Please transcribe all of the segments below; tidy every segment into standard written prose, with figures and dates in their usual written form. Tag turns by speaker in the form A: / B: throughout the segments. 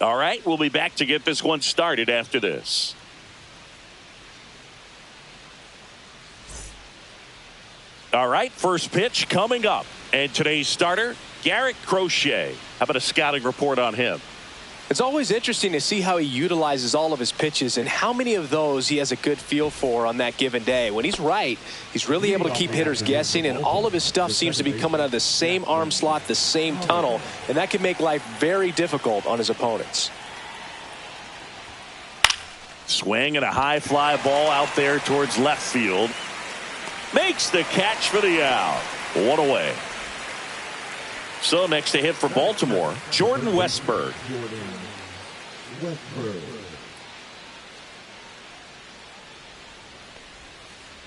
A: All right, we'll be back to get this one started after this. All right, first pitch coming up. And today's starter, Garrett Crochet. How about a scouting report on him?
B: It's always interesting to see how he utilizes all of his pitches and how many of those he has a good feel for on that given day. When he's right, he's really able to keep hitters guessing, and all of his stuff seems to be coming out of the same arm slot, the same tunnel, and that can make life very difficult on his opponents.
A: Swing and a high fly ball out there towards left field. Makes the catch for the out. One away. So next to hit for Baltimore, Jordan Westburg.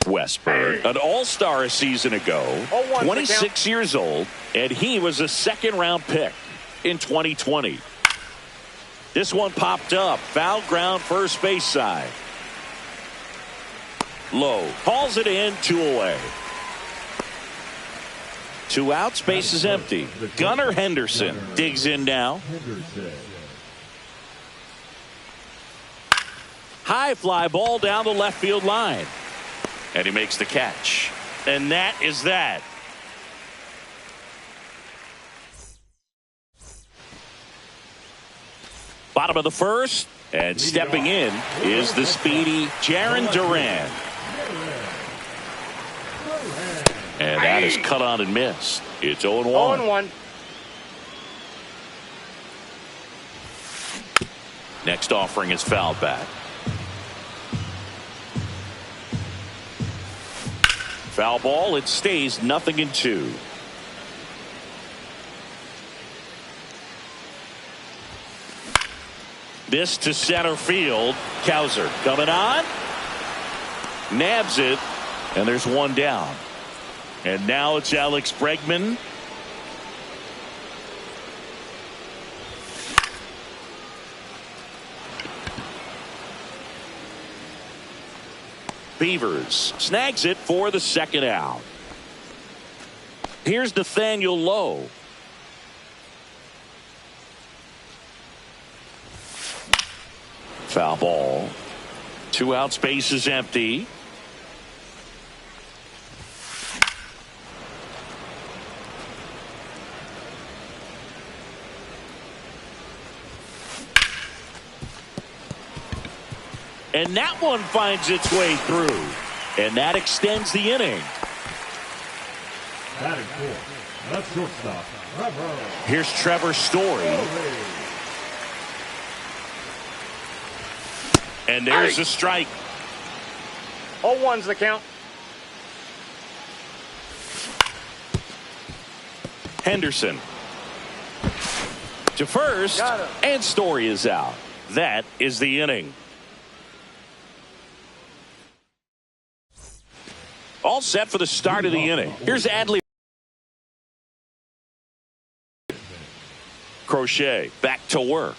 A: Westburg, an all-star a season ago, 26 years old, and he was a second-round pick in 2020. This one popped up, foul ground first base side. Low, calls it in, 2 away. 2 outs, base is empty. Gunnar Henderson digs in now. High fly ball down the left field line. And he makes the catch. And that is that. Bottom of the first. And stepping in is the speedy Jarren Duran. And that is cut on and missed. It's 0-1.
C: 0-1.
A: Next offering is fouled back. Foul ball. It stays 0-2. This to center field. Cowser coming on. Nabs it. And there's one down. And now it's Alex Bregman. Beavers snags it for the second out. Here's Nathaniel Lowe. Foul ball. 2 outs, base is empty. And that one finds its way through. And that extends the inning.
D: That's shortstop.
A: Here's Trevor Story. And there's a strike.
C: 0-1's the count.
A: Henderson to first, and Story is out. That is the inning. All set for the start of the inning. Here's Adley. Crochet back to work.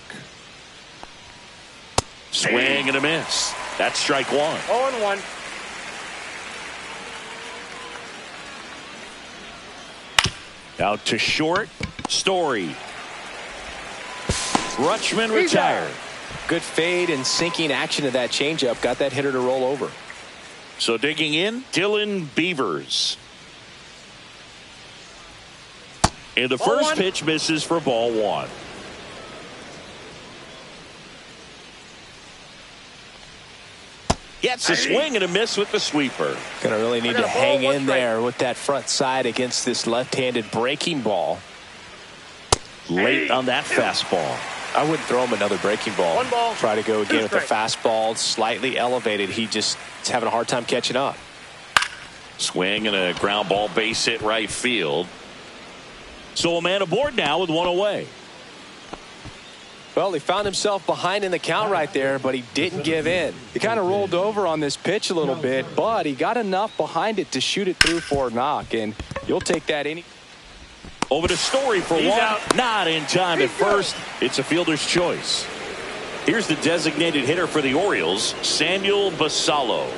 A: Swing and a miss. That's strike 1.
C: 0-1.
A: Out to short. Story. Rutschman retired.
B: Good fade and sinking action of that changeup. Got that hitter to roll over.
A: So digging in, Dylan Beavers. And the first pitch misses for ball 1. Gets a swing and a miss with the sweeper.
B: Gonna really need to hang in there with that front side against this left-handed breaking ball.
A: Late on that fastball.
B: I wouldn't throw him another breaking ball.
C: 1 ball.
B: Try to go again with the fastball, slightly elevated. He just is having a hard time catching up.
A: Swing and a ground ball, base hit right field. So a man aboard now with 1 away.
B: Well, he found himself behind in the count right there, but he didn't give in.
E: He kind of rolled over on this pitch a little bit, but he got enough behind it to shoot it through for a knock, and you'll take that any.
A: Over to Story for
C: He's
A: one.
C: out.
A: Not in time at first. It's a fielder's choice. Here's the designated hitter for the Orioles, Samuel Basallo.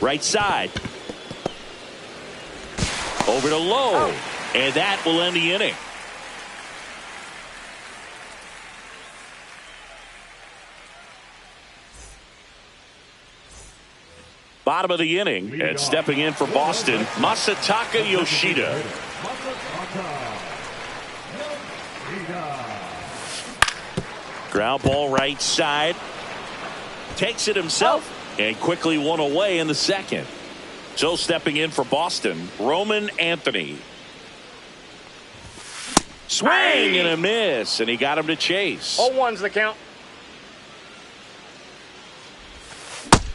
A: Right side. Over to Lowe. And that will end the inning. Bottom of the inning, and stepping in for Boston, Masataka Yoshida. Ground ball right side. Takes it himself and quickly one away in the second. So stepping in for Boston, Roman Anthony. Swing and a miss, and he got him to chase.
C: 0-1's the count.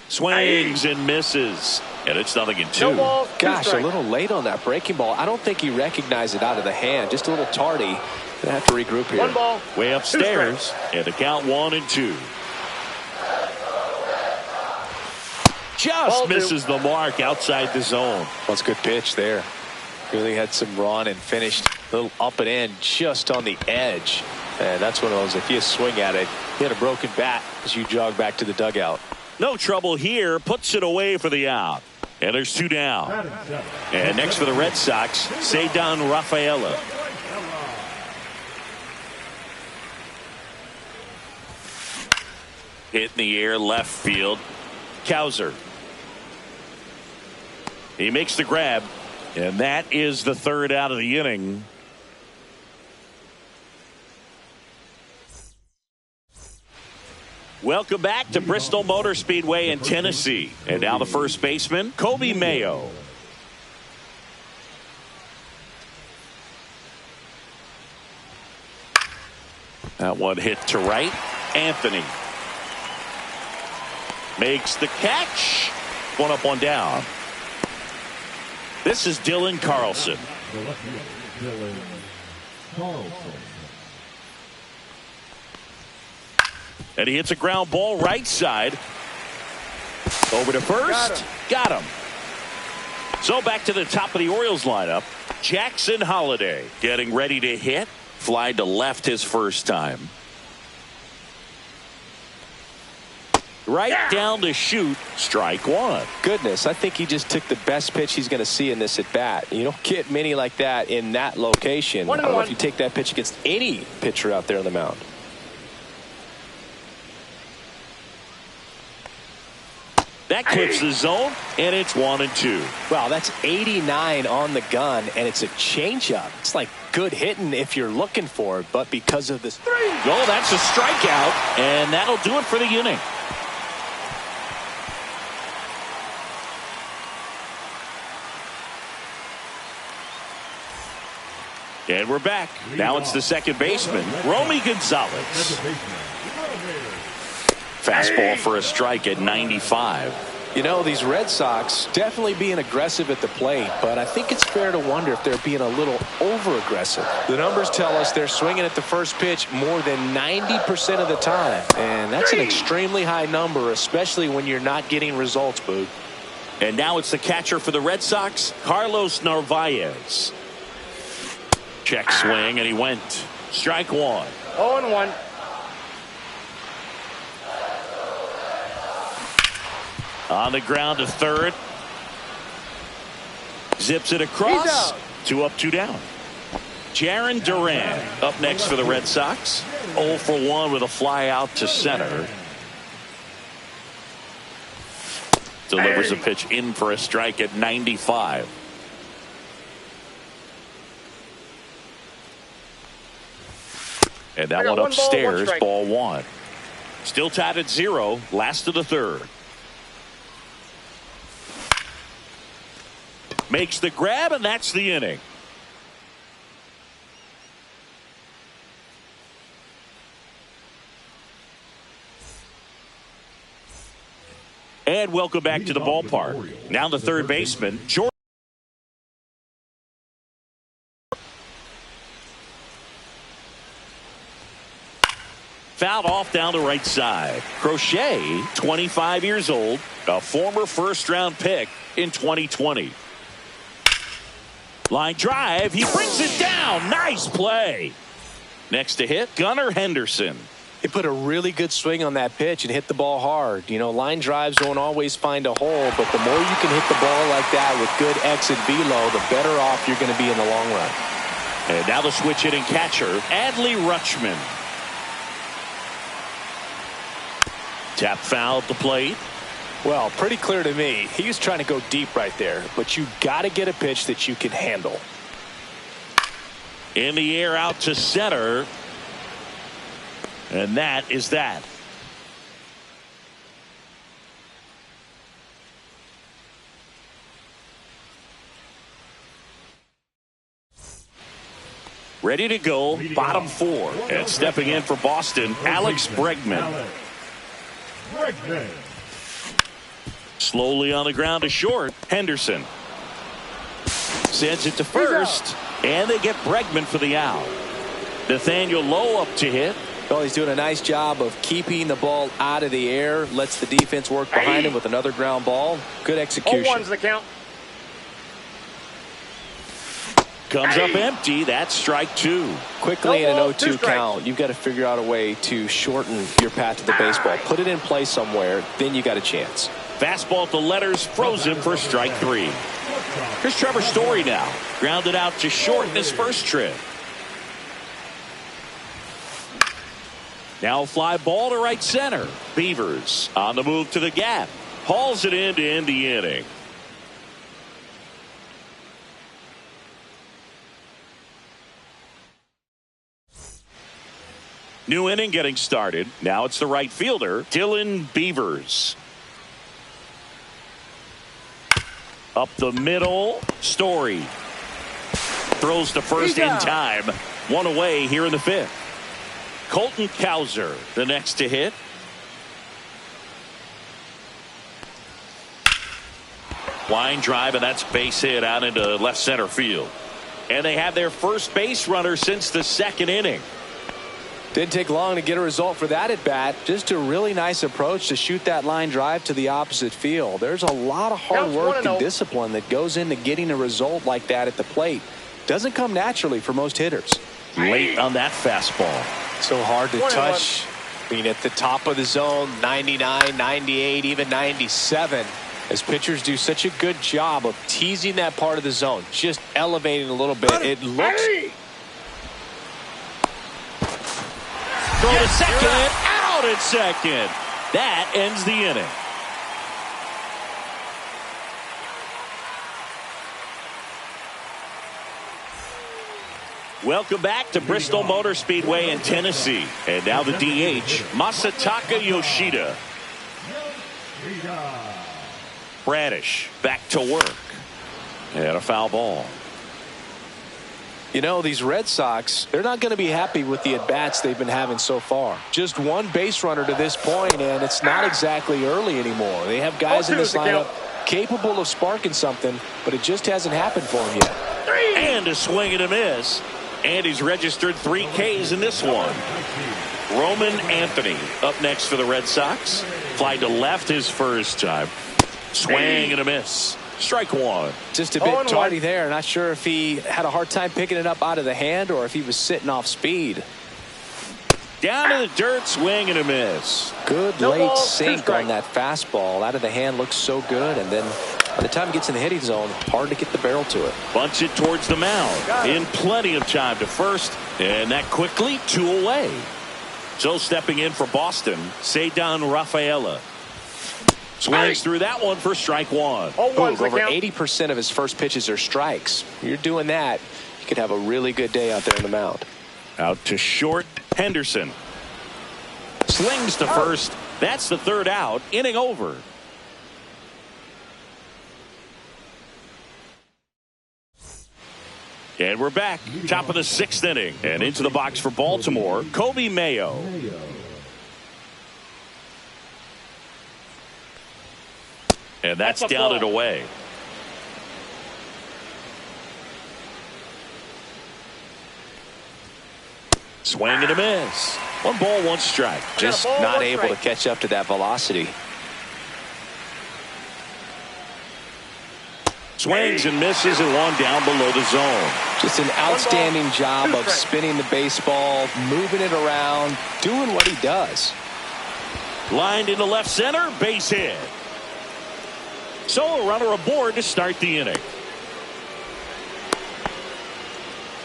A: Swings and misses, and it's 0-2.
C: No balls,
B: Gosh, a little late on that breaking ball. I don't think he recognized it out of the hand. Just a little tardy. Gonna have to regroup here.
C: 1 ball.
A: Way upstairs, and the count 1-2. Just misses the mark outside the zone.
B: That's a good pitch there. Really had some run and finished a little up and in just on the edge. And that's one of those, if you swing at it, you had a broken bat as you jog back to the dugout.
A: No trouble here. Puts it away for the out. And there's 2 down. And next for the Red Sox, Ceddanne Rafaela. Hit in the air, left field. Cowser. He makes the grab, and that is the 3rd out of the inning. Welcome back to Bristol Motor Speedway in Tennessee. And now the first baseman, Kobe Mayo. That one hit to right. Anthony makes the catch. 1 up, 1 down. This is Dylan Carlson. And he hits a ground ball right side. Over to first. Got him. So back to the top of the Orioles lineup. Jackson Holliday getting ready to hit. Fly to left his first time. Right down to shoot. Strike 1.
B: Goodness, I think he just took the best pitch he's going to see in this at bat. You don't get many like that in that location. I don't know if you take that pitch against any pitcher out there on the mound.
A: That clips the zone, and it's 1-2.
B: Wow, that's 89 on the gun, and it's a changeup. It's like good hitting if you're looking for it, but because of this.
A: Oh, that's a strikeout, and that'll do it for the inning. And we're back. Now it's the second baseman, Romy Gonzalez. Fastball for a strike at 95.
B: You know, these Red Sox definitely being aggressive at the plate, but I think it's fair to wonder if they're being a little over-aggressive. The numbers tell us they're swinging at the first pitch more than 90% of the time, and that's an extremely high number, especially when you're not getting results, Boog.
A: And now it's the catcher for the Red Sox, Carlos Narvaez. Check swing, and he went. Strike 1.
C: 0-1.
A: On the ground to third. Zips it across. 2 up, 2 down. Jarren Duran up next for the Red Sox. 0 for 1 with a fly out to center. Delivers a pitch in for a strike at 95. And that one upstairs, ball 1. Still tied at 0, last of the 3rd. Makes the grab, and that's the inning. And welcome back to the ballpark. Now the third baseman, George. Fouled off down the right side. Crochet, 25 years old, a former first-round pick in 2020. Line drive, he brings it down. Nice play. Next to hit, Gunnar Henderson.
B: He put a really good swing on that pitch and hit the ball hard. You know, line drives don't always find a hole, but the more you can hit the ball like that with good exit velo, the better off you're going to be in the long run.
A: And now the switch hitting catcher, Adley Rutschman. Tap foul at the plate.
B: Well, pretty clear to me. He was trying to go deep right there, but you got to get a pitch that you can handle.
A: In the air out to center. And that is that. Ready to go, bottom four. And stepping in for Boston, Alex Bregman. Slowly on the ground to short, Henderson. Sends it to first, and they get Bregman for the out. Nathaniel Lowe up to hit.
B: Well, he's doing a nice job of keeping the ball out of the air. Lets the defense work behind him with another ground ball. Good execution.
C: 0-1's the count.
A: Comes up empty. That's strike two.
B: Quickly in an 0-2 count, you've got to figure out a way to shorten your path to the baseball. Put it in play somewhere, then you got a chance.
A: Fastball to letters, frozen for strike three. Here's Trevor Story now. Grounded out to short in his first trip. Now fly ball to right center. Beavers on the move to the gap. Hauls it in to end the inning. New inning getting started. Now it's the right fielder, Dylan Beavers. Up the middle, Story. Throws to first in time. One away here in the fifth. Colton Cowser, the next to hit. Line drive, and that's base hit out into left center field. And they have their first base runner since the second inning.
B: Didn't take long to get a result for that at bat. Just a really nice approach to shoot that line drive to the opposite field. There's a lot of hard work and discipline that goes into getting a result like that at the plate. Doesn't come naturally for most hitters.
A: Late on that fastball.
B: So hard to touch. I mean, at the top of the zone, 99, 98, even 97. As pitchers do such a good job of teasing that part of the zone, just elevating a little bit. It looks.
A: Throw to second, out at second. That ends the inning. Welcome back to Bristol Motor Speedway in Tennessee. And now the DH, Masataka Yoshida. Bradish back to work. And a foul ball.
B: You know, these Red Sox, they're not going to be happy with the at-bats they've been having so far. Just one base runner to this point, and it's not exactly early anymore. They have guys in this lineup capable of sparking something, but it just hasn't happened for them yet.
A: And a swing and a miss. And he's registered 3 Ks in this one. Roman Anthony up next for the Red Sox. Fly to left his first time. Swing and a miss. Strike one.
B: Just a bit tardy there. Not sure if he had a hard time picking it up out of the hand or if he was sitting off speed.
A: Down to the dirt, swing and a miss.
B: Good late sink on that fastball. Out of the hand looks so good, and then by the time it gets in the hitting zone, hard to get the barrel to it.
A: Bunch it towards the mound. In plenty of time to first, and that quickly 2 away. So stepping in for Boston, Ceddanne Rafaela. Swings through that one for strike one.
B: Over 80% of his first pitches are strikes. You're doing that, you could have a really good day out there on the mound.
A: Out to short, Henderson. Slings to first. That's the third out. Inning over. And we're back. Top of the 6th inning. And into the box for Baltimore, Kobe Mayo. And that's down and away. Swing and a miss. 1 ball, 1 strike.
B: Just not able to catch up to that velocity.
A: Swings and misses and 1 down below the zone.
B: Just an outstanding job of spinning the baseball, moving it around, doing what he does.
A: Lined into left center, base hit. So a runner aboard to start the inning.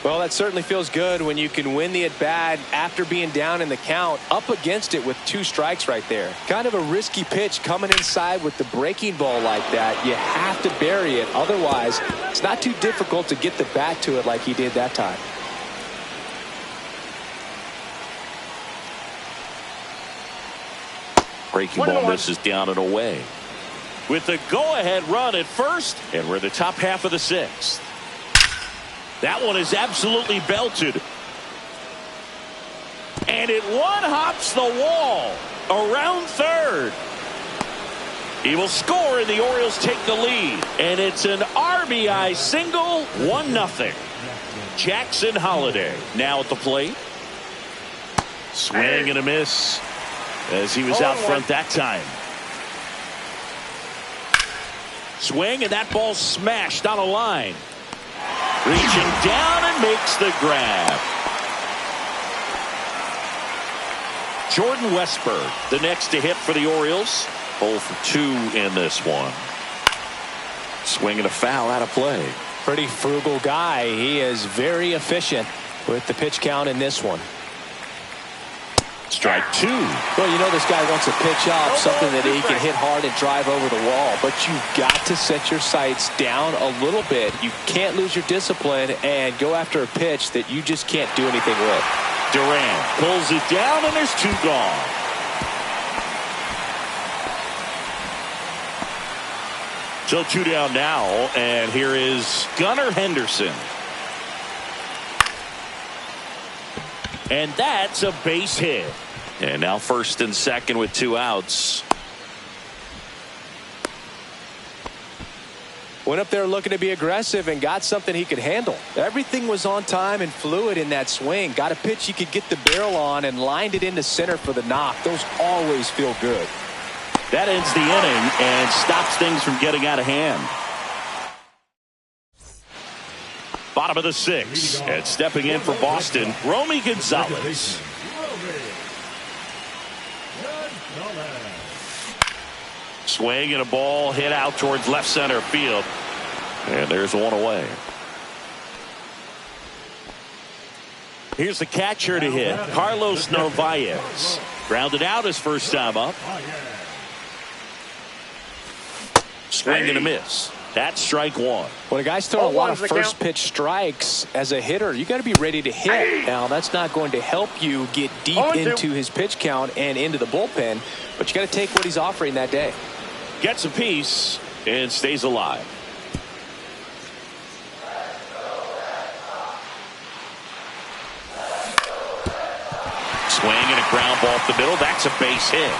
B: Well, that certainly feels good when you can win the at-bat after being down in the count, up against it with 2 strikes right there. Kind of a risky pitch coming inside with the breaking ball like that. You have to bury it. Otherwise, it's not too difficult to get the bat to it like he did that time.
A: Breaking ball misses down and away. With the go-ahead run at first, and we're in the top half of the 6th. That one is absolutely belted. And it one-hops the wall around third. He will score, and the Orioles take the lead. And it's an RBI single, 1-0. Jackson Holliday now at the plate. Swing and a miss as he was out front that time. Swing, and that ball smashed on a line. Reaching down and makes the grab. Jordan Westburg, the next to hit for the Orioles. 0 for 2 in this one. Swing and a foul out of play.
B: Pretty frugal guy. He is very efficient with the pitch count in this one.
A: Strike 2.
B: Well, you know this guy wants a pitch off, something that he can hit hard and drive over the wall. But you've got to set your sights down a little bit. You can't lose your discipline and go after a pitch that you just can't do anything with.
A: Durant pulls it down, and there's 2 gone. So 2 down now, and here is Gunnar Henderson. And that's a base hit. And now 1st and 2nd with 2 outs.
B: Went up there looking to be aggressive and got something he could handle. Everything was on time and fluid in that swing. Got a pitch he could get the barrel on and lined it into center for the knock. Those always feel good.
A: That ends the inning and stops things from getting out of hand. Bottom of the 6th, and stepping in for Boston, Romy Gonzalez. Swing and a ball hit out towards left center field. And there's 1 away. Here's the catcher to hit, Carlos Narvaez. Grounded out his first time up. Swing and a miss. That's strike 1.
B: When a guy's throwing a lot of first pitch strikes as a hitter, you got to be ready to hit. Now, that's not going to help you get deep into his pitch count and into the bullpen, but you got to take what he's offering that day.
A: Gets a piece and stays alive. Swing and a ground ball up the middle. That's a base hit.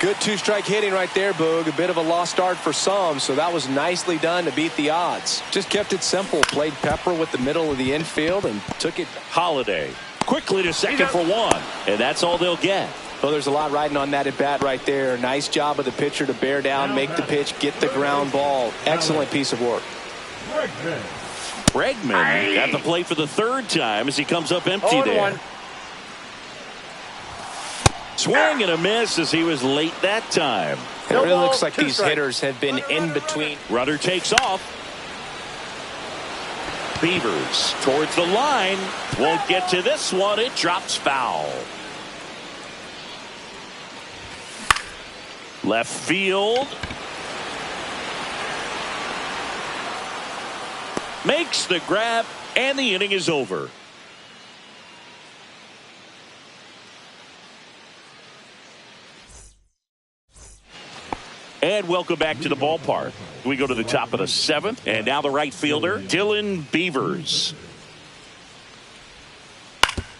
B: Good 2-strike hitting right there, Boog. A bit of a lost start for some, so that was nicely done to beat the odds. Just kept it simple. Played pepper with the middle of the infield and took it.
A: Holiday quickly to second for 1, and that's all they'll get.
B: Well, there's a lot riding on that at bat right there. Nice job of the pitcher to bear down, make the pitch, get the ground ball. Excellent piece of work.
A: Bregman at the plate for the 3rd time as he comes up empty there. Swing and a miss as he was late that time.
B: It really looks like these hitters have been in between.
A: Runner takes off. Beavers towards the line. Won't get to this one. It drops foul. Left field. Makes the grab, and the inning is over. And welcome back to the ballpark. We go to the top of the 7th, and now the right fielder, Dylan Beavers.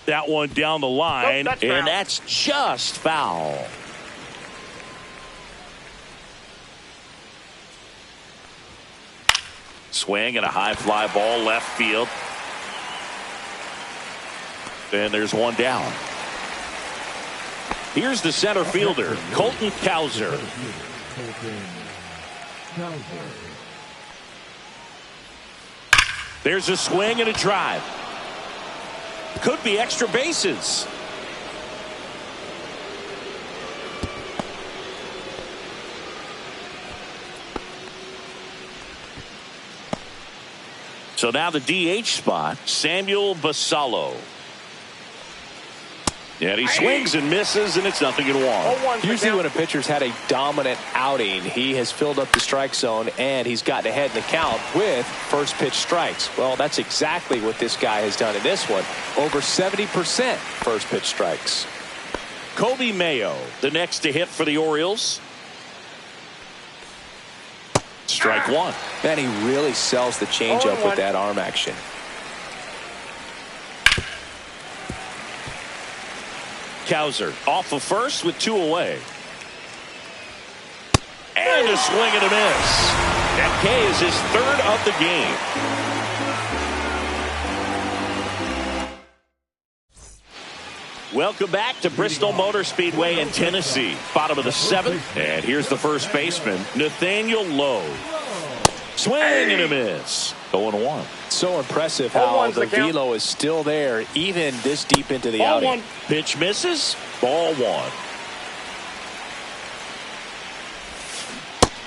A: That one down the line, and that's just foul. Swing and a high fly ball left field. And there's 1 down. Here's the center fielder, Colton Cowser. There's a swing and a drive. Could be extra bases. So now the DH spot, Samuel Basallo. And he swings and misses, and it's 0-1.
B: Usually when a pitcher's had a dominant outing, he has filled up the strike zone, and he's gotten ahead in the count with first pitch strikes. Well, that's exactly what this guy has done in this one. Over 70% first pitch strikes.
A: Kobe Mayo, the next to hit for the Orioles. Strike one.
B: Man, he really sells the changeup with that arm action.
A: Cowser off of first with 2 away. And a swing and a miss. That K is his 3rd of the game. Welcome back to Bristol Motor Speedway in Tennessee. Bottom of the 7th. And here's the first baseman, Nathaniel Lowe. Swing and a miss. 0-1.
B: So impressive how the velo is still there even this deep into the outing.
A: Pitch misses. Ball 1.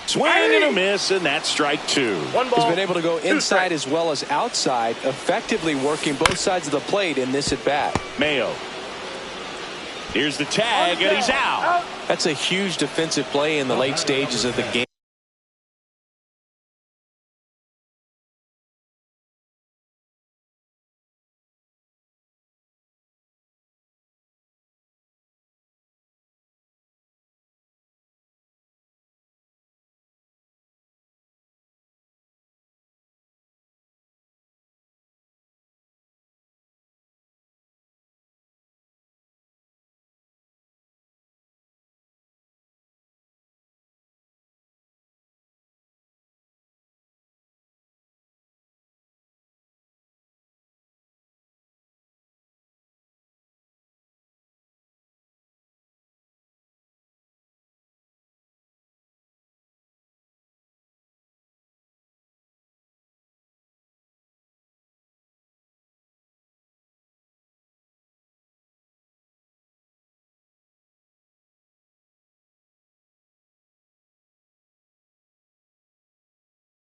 A: Swing and a miss, and that's strike 2.
B: He's been able to go inside as well as outside, effectively working both sides of the plate in this at bat.
A: Mayo. Here's the tag, and he's out.
B: That's a huge defensive play in the late stages of the game.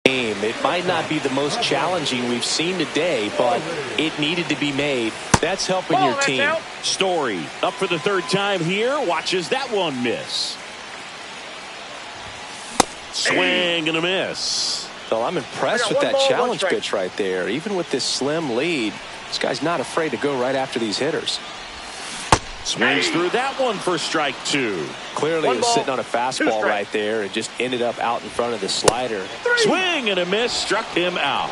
B: It might not be the most challenging we've seen today, but it needed to be made. That's helping your team.
A: Story up for the 3rd time here. Watches that one miss. Swing and a miss.
B: So I'm impressed with that challenge pitch right there. Even with this slim lead, this guy's not afraid to go right after these hitters.
A: Swings through that one for strike 2.
B: Clearly he was sitting on a fastball right there and just ended up out in front of the slider.
A: Swing and a miss, struck him out.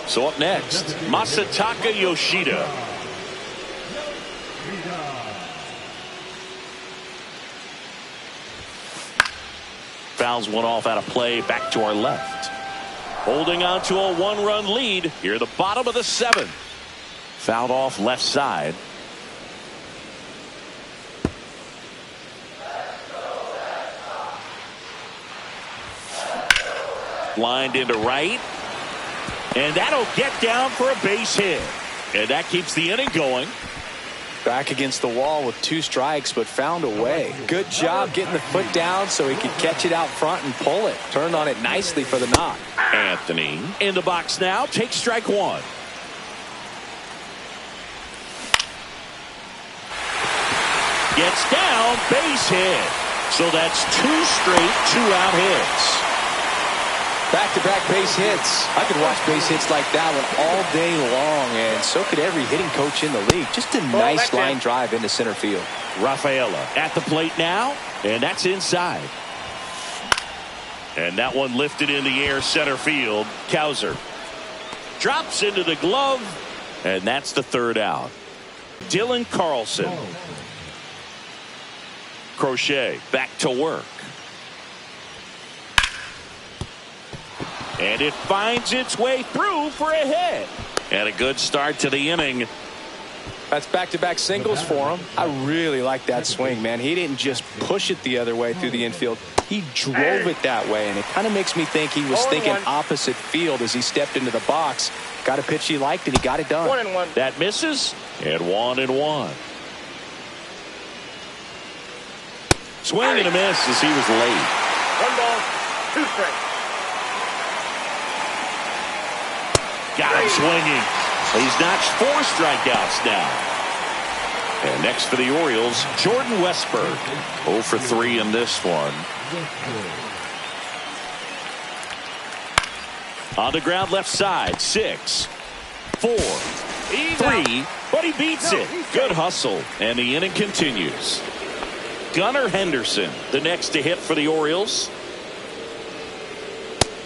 A: So up next, Masataka Yoshida. Fouls one off out of play, back to our left. Holding on to a 1-run lead here at the bottom of the 7th. Fouled off left side. Lined into right. And that'll get down for a base hit. And that keeps the inning going.
B: Back against the wall with 2 strikes, but found a way. Good job getting the foot down so he could catch it out front and pull it. Turned on it nicely for the knock.
A: Anthony in the box now. Takes strike 1. Gets down, base hit. So that's 2 straight 2-out hits.
B: Back-to-back base hits. I could watch base hits like that one all day long, and so could every hitting coach in the league. Just a nice line drive into center field.
A: Rafaela at the plate now, and that's inside. And that one lifted in the air center field. Cowser drops into the glove, and that's the 3rd out. Dylan Carlson. Crochet back to work. And it finds its way through for a hit. And a good start to the inning.
B: That's back-to-back singles for him. I really like that swing, man. He didn't just push it the other way through the infield. He drove it that way, and it kind of makes me think he was thinking opposite field as he stepped into the box. Got a pitch he liked, and he got it done.
C: 1-1.
A: That misses, and 1-1. Swing and a miss as he was late.
C: 1 ball, 2 strikes.
A: Got him swinging. He's notched 4 strikeouts now. And next for the Orioles, Jordan Westburg. 0 for 3 in this one. On the ground left side. 6, 4, 3. But he beats it. Good hustle. And the inning continues. Gunnar Henderson, the next to hit for the Orioles.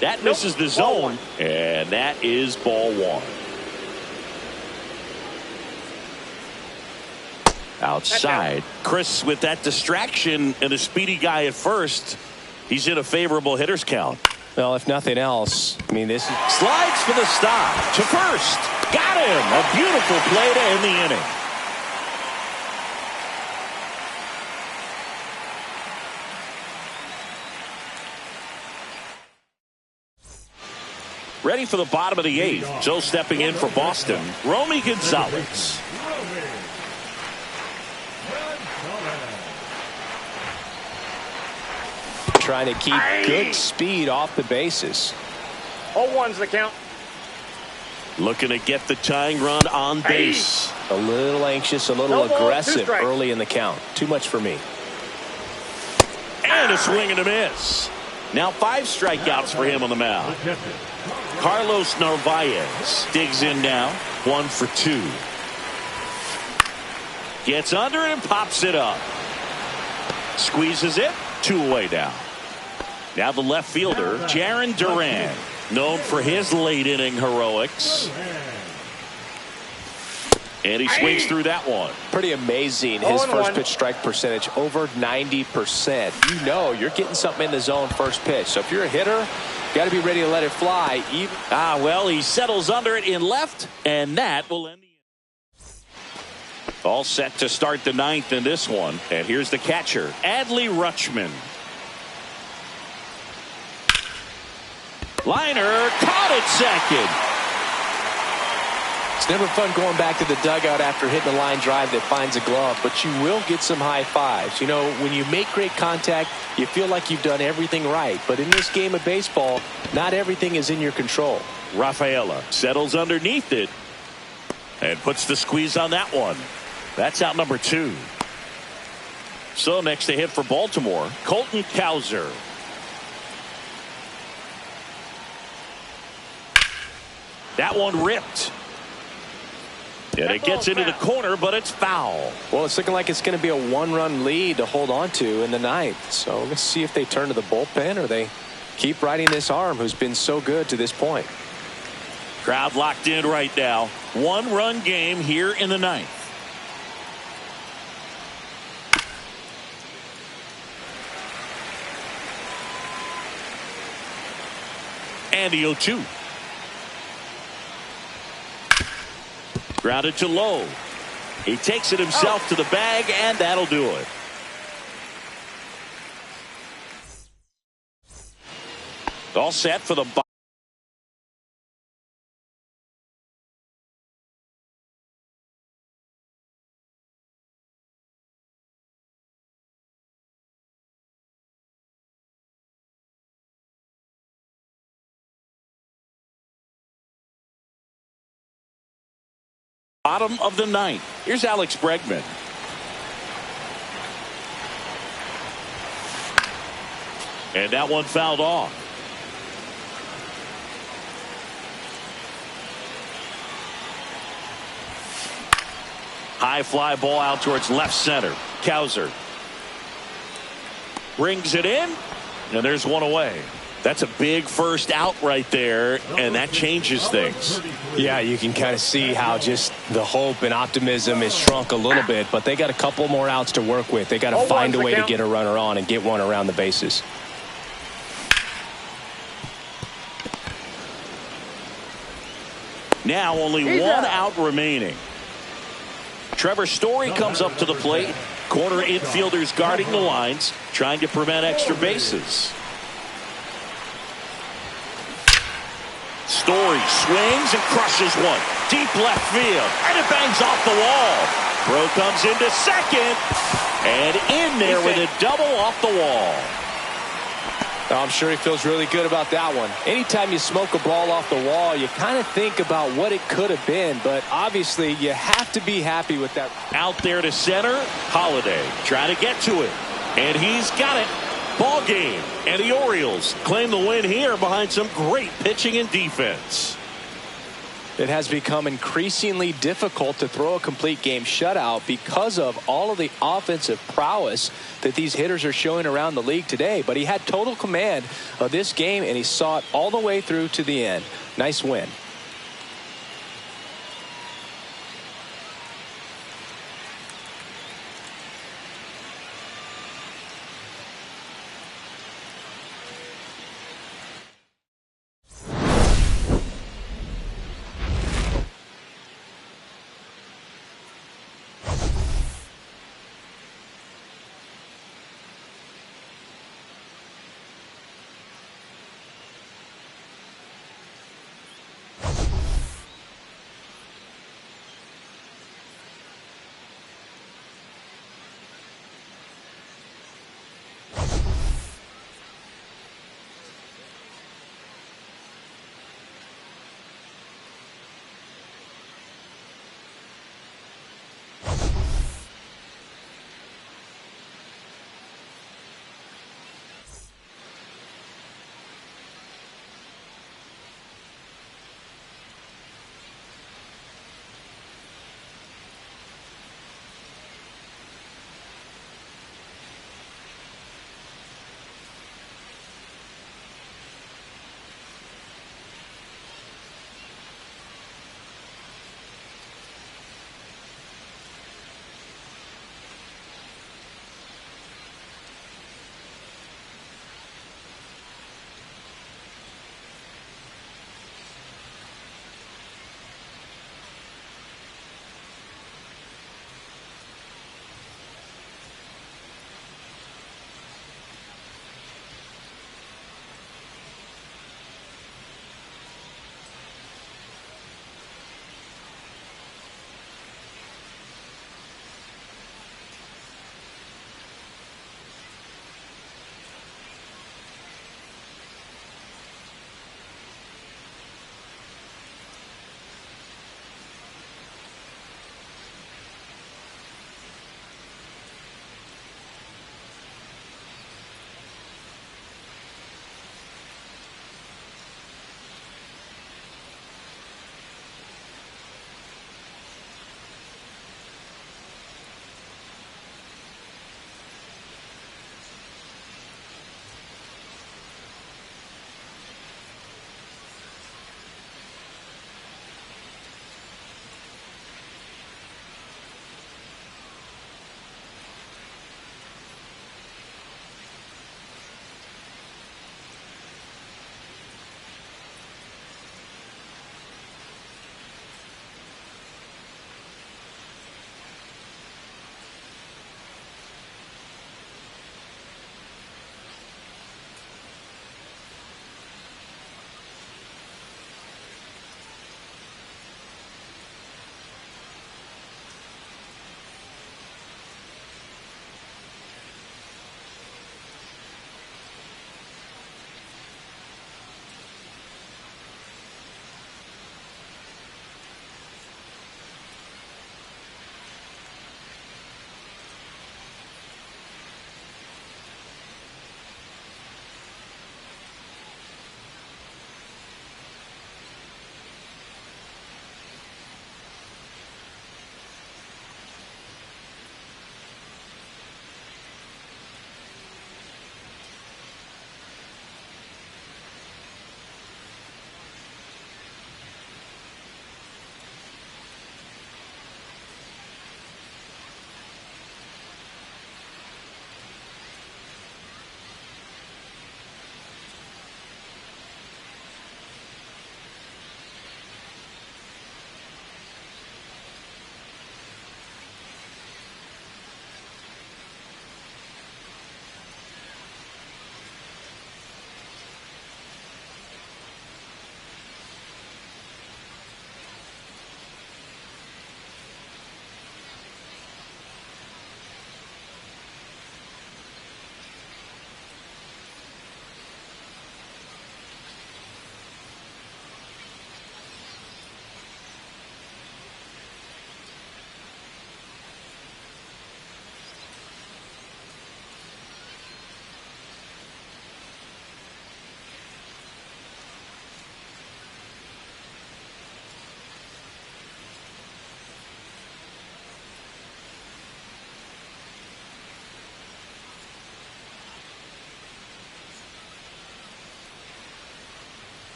A: That misses the zone. And that is ball 1. Outside, Chris, with that distraction and a speedy guy at first, he's in a favorable hitter's count.
B: Well, if nothing else, I mean, this
A: slides for the stop to first. Got him. A beautiful play to end the inning. Ready for the bottom of the 8th. Joe stepping in for Boston. Romy Gonzalez.
B: trying to keep good speed off the bases.
C: 0-1's the count.
A: Looking to get the tying run on base.
B: A little anxious, a little aggressive early in the count. Too much for me.
A: And a swing and a miss. Now 5 strikeouts for him on the mound. Carlos Narvaez digs in now. 1 for 2. Gets under it and pops it up. Squeezes it. 2 away now. Now the left fielder, Jarren Duran, known for his late inning heroics. And he swings through that one.
B: Pretty amazing. His first pitch strike percentage over 90%. You know you're getting something in the zone first pitch. So if you're a hitter, you got to be ready to let it fly.
A: Well, he settles under it in left, and that will end the inning. All set to start the 9th in this one. And here's the catcher, Adley Rutschman. Liner caught it second.
B: It's never fun going back to the dugout after hitting a line drive that finds a glove, but you will get some high fives. You know, when you make great contact, you feel like you've done everything right. But in this game of baseball, not everything is in your control.
A: Rafaela settles underneath it and puts the squeeze on that one. That's out number 2. So next to hit for Baltimore, Colton Cowser. That one ripped. And it gets into the corner, but it's foul.
B: Well, it's looking like it's going to be a 1-run lead to hold on to in the 9th. So let's see if they turn to the bullpen or they keep riding this arm who's been so good to this point.
A: Crowd locked in right now. 1-run game here in the 9th. And the 0-2. Grounded to low. He takes it himself to the bag, and that'll do it. All set for the bottom of the 9th. Here's Alex Bregman. And that one fouled off. High fly ball out towards left center. Cowser brings it in, and there's one away. That's a big first out right there, and that changes things.
B: Yeah, you can kind of see how just the hope and optimism is shrunk a little bit, but they got a couple more outs to work with. They got to find a way to get a runner on and get one around the bases.
A: Now only one out remaining. Trevor Story comes up to the plate. Corner infielders guarding the lines, trying to prevent extra bases. Story swings and crushes one. Deep left field. And it bangs off the wall. Bro comes into second. And in there with a double off the wall.
B: I'm sure he feels really good about that one. Anytime you smoke a ball off the wall, you kind of think about what it could have been, but obviously you have to be happy with that.
A: Out there to center, Holiday try to get to it, and he's got it. Ball game, and the Orioles claim the win here behind some great pitching and defense.
B: It has become increasingly difficult to throw a complete game shutout because of all of the offensive prowess that these hitters are showing around the league today. But he had total command of this game, and he saw it all the way through to the end. Nice win.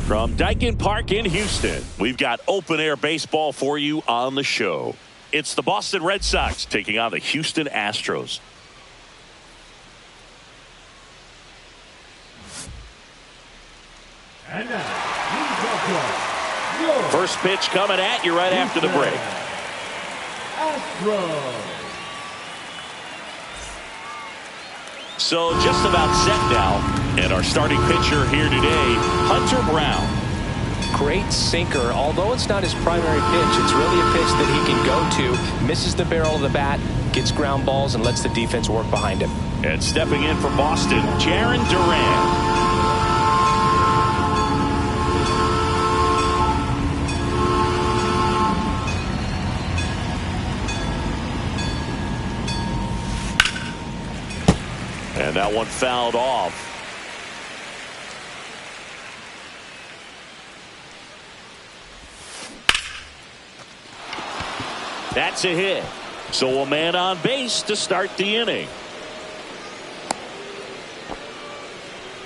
A: From Dyken Park in Houston, we've got open-air baseball for you on the show. It's the Boston Red Sox taking on the Houston Astros.
D: And now,
A: first pitch coming at you right after the break.
D: Astros.
A: So just about set now. And our starting pitcher here today, Hunter Brown.
B: Great sinker. Although it's not his primary pitch, it's really a pitch that he can go to. Misses the barrel of the bat, gets ground balls, and lets the defense work behind him.
A: And stepping in for Boston, Jarren Duran. And that one fouled off. That's a hit. So a man on base to start the inning.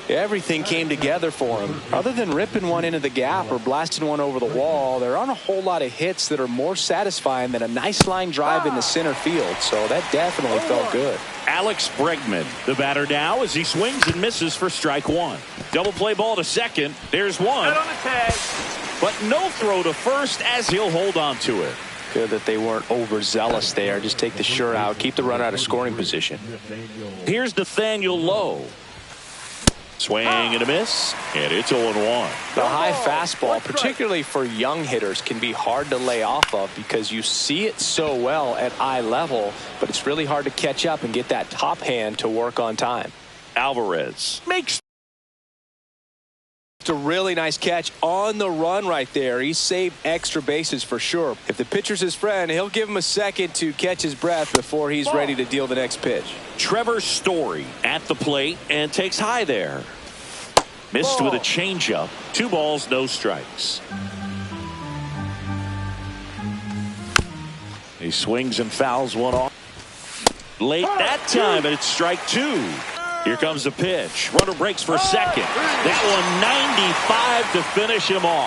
B: Everything came together for him. Other than ripping one into the gap or blasting one over the wall, there aren't a whole lot of hits that are more satisfying than a nice line drive into center field. So that definitely felt good.
A: Alex Bregman, the batter now, as he swings and misses for strike one. Double play ball to second. There's one.
C: Out on the tag.
A: But no throw to first as he'll hold on to it.
B: Good that they weren't overzealous there. Just take the sure out. Keep the run out of scoring position.
A: Here's Nathaniel Lowe. Swing and a miss, and it's 0-1.
B: The high fastball, particularly for young hitters, can be hard to lay off of because you see it so well at eye level, but it's really hard to catch up and get that top hand to work on time.
A: Alvarez makes
B: It's a really nice catch on the run right there. He saved extra bases for sure. If the pitcher's his friend, he'll give him a second to catch his breath before he's ready to deal the next pitch.
A: Trevor Story at the plate and takes high there. Missed with a changeup. 2 balls, no strikes. He swings and fouls one off. Late that time, and it's strike 2. Here comes the pitch. Runner breaks for second. That one 95 to finish him off.